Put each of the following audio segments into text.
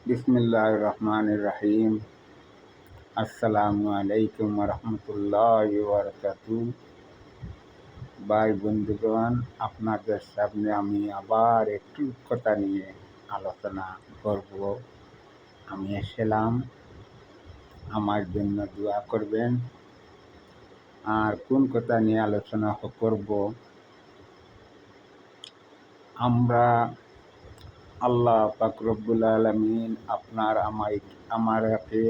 বিসমিল্লাহির রহমানির রহিম। আসসালামু আলাইকুম রহমতুল্লাহি ওয়া বারাকাতুহু। ভাই বন্ধুগণ, আপনাদের সামনে আমি আবার একটু কথা নিয়ে আলোচনা করব। আমি এসেলাম, আমার জন্য দোয়া করবেন। আর কোন কথা নিয়ে আলোচনা করব, আমরা আল্লাহ পাক রব্বুল আলামিন আমাকে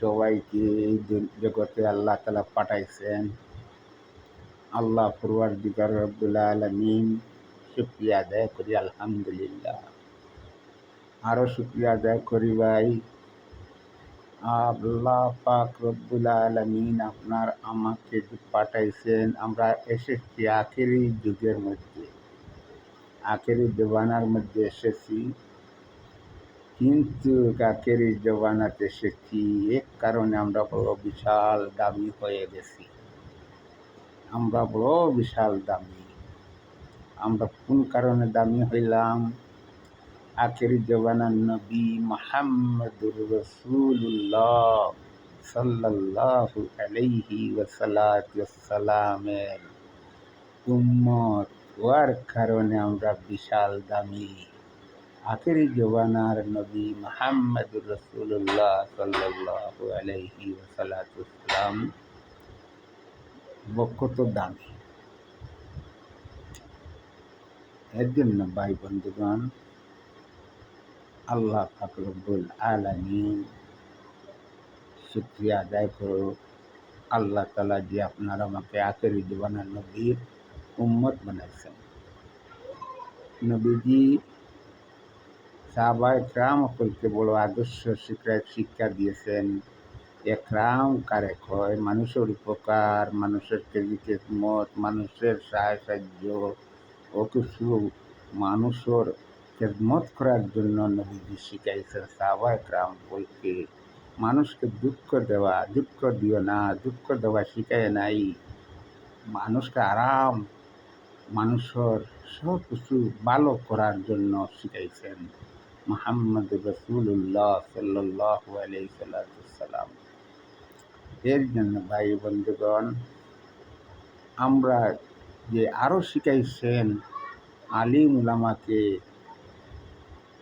সবাইকে এই জগতে আল্লাহ তাআলা পাঠাইছেন। আল্লাহ পরওয়ারদিগার রব্বুল আলামিন শুকরিয়া আদায় করি, আলহামদুলিল্লাহ। আরো শুকরিয়া আদায় করি ভাই, আল্লাহ পাক রব্বুল আলামিন আমাকে যে পাঠাইছেন। আমরা এসেছি আখেরি যুগের মধ্যে, আখেরি জমানার মধ্যে এসেছি। কিন্তু আখেরি জমানাতে এসেছি এক কারণে, আমরা বড় বিশাল দামি হয়ে গেছি। আমরা বড় বিশাল দামি। আমরা কোন কারণে দামি হইলাম? আখেরি জমানার নবী মুহাম্মদুর রাসূলুল্লাহ সাল্লাল্লাহু আলাইহি ওয়াসাল্লামের উম্মত হওয়ার কারণে আমরা বিশাল দামি। আখেরি জমানার নবী মুহাম্মদুর রাসূলুল্লাহ সাল্লাল্লাহু আলাইহি ওয়াসাল্লাম কত দামি। এর জন্য ভাই বন্ধুগণ, আল্লাহ পাক রব্বুল আলামিন শুকরিয়া আদায় করো, আল্লাহ তাআলা যে আপনারা আমাকে আখেরি জমানার নবীর উম্মত বানাইছেন। নবীজি সাহাবায়ে কেরাম সকলকে বড় আদর্শ শিক্ষা দিয়েছেন। একরাম কারে কয়? মানুষের উপকার, মানুষের খেদমত, মানুষের সাহায্য ও কিছু মানুষের খেদমত করার জন্য নবীজি শিখাইছেন সাহাবায়ে কেরাম বলকে। মানুষকে দুঃখ দিও না, দুঃখ দেওয়া শিখায় নাই। মানুষকে আরাম, মানুষের সব কিছু ভালো করার জন্য শিখাইছেন মুহাম্মদুর রাসূলুল্লাহ সাল্লাল্লাহু আলাইহি ওয়াসাল্লাম। এর জন্য ভাই বন্ধুগণ, আমরা যে আরো শিখাইছেন আলিম উলামাকে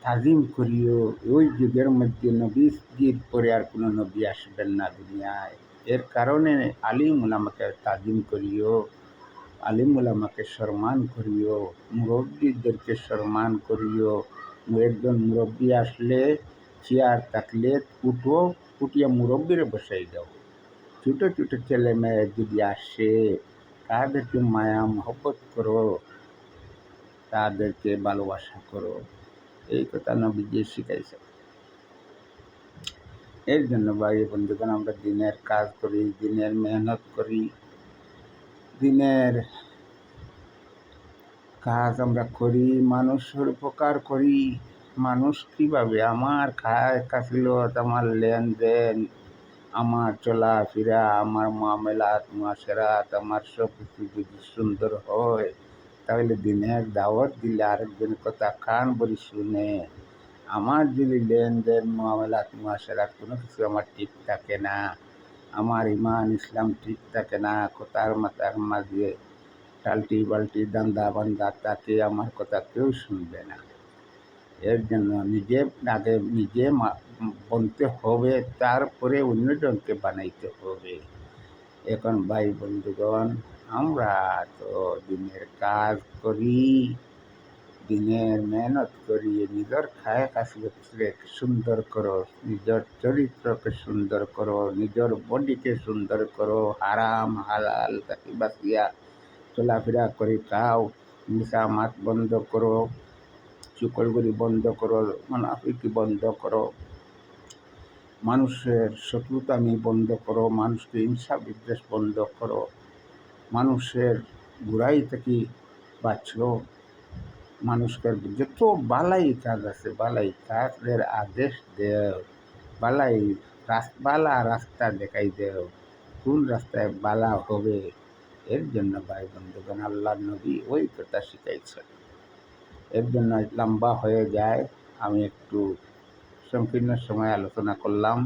তাজিম করিও। ওই যুগের মধ্যে নবীজির পরে আর কোনো নবী আসবেন না দুনিয়ায়। এর কারণে আলিম উলামাকে তাজিম করিও, আলিম উলামাকে সম্মান করিও, মুরব্বীদেরকে সম্মান করিও। একজন মুরব্বী আসলে, চেয়ার থাকলে উঠিয়া মুরব্বীরে বসাই দাও। ছোট ছোট ছেলে মেয়ে যদি আসে, তাদেরকে মায়া মহব্বত করো, তাদেরকে ভালোবাসা করো। এই কথা নবীজি শিখাইছে। এর জন্য ভাই বন্ধুগণ, আমরা দিনের কাজ করি, দিনের মেহনত করি, দিনের কাজ আমরা করি, মানুষের উপকার করি। মানুষ কিভাবে আমার খায় কাছিলত, আমার লেনদেন, আমার চলাফেরা, আমার মামলাত মুআশারাত, আমার সব কিছু যদি সুন্দর হয়, তাহলে দিনের দাওয়াত দিলে আরেকজনের কথা কান ভরে শুনে। আমার যদি লেনদেন, মামলাত মুআশারাত কোনো কিছু আমার ঠিক থাকে না, আমার ইমান ইসলাম ঠিক থাকে না, কথার মাথার মাঝে টাল্টি বাল্টি দান্দা বান্দা, তাকে আমার কথা কেউ শুনবে না। এর জন্য নিজে বনতে হবে, তারপরে অন্যজনকে বানাইতে হবে। এখন ভাই বন্ধুগণ, আমরা তো দিনের কাজ করি, দিনের মেহনত করি, নিজের খায় কাজকে সুন্দর করো, নিজের চরিত্রকে সুন্দর করো, নিজের বডিকে সুন্দর করো, হারাম হালাল তাকে বাঁচিয়া চলাফেরা করে খাও, মিশা মাত বন্ধ করো, চুকলগুলি বন্ধ করো, মুনাফিকি বন্ধ করো, মানুষের শত্রুতামি বন্ধ করো, মানুষকে হিংসা বিদ্বেষ বন্ধ করো, মানুষের বুড়াই থেকে বাঁচো, মানুষকে যত বালাই কাজ আছে বালাই কাজের আদেশ দেও, বালা রাস্তা দেখাই দেও, কোন রাস্তায় বালা হবে। এর জন্য ভাই বন্ধুগণ, আল্লাহ নবী ওই কথা শিখাইছেন। এর জন্য লম্বা হয়ে যায়, আমি একটু সংকীর্ণ সময় আলোচনা করলাম।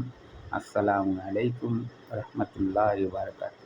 আসসালামু আলাইকুম রহমতুল্লাহ বারকাত।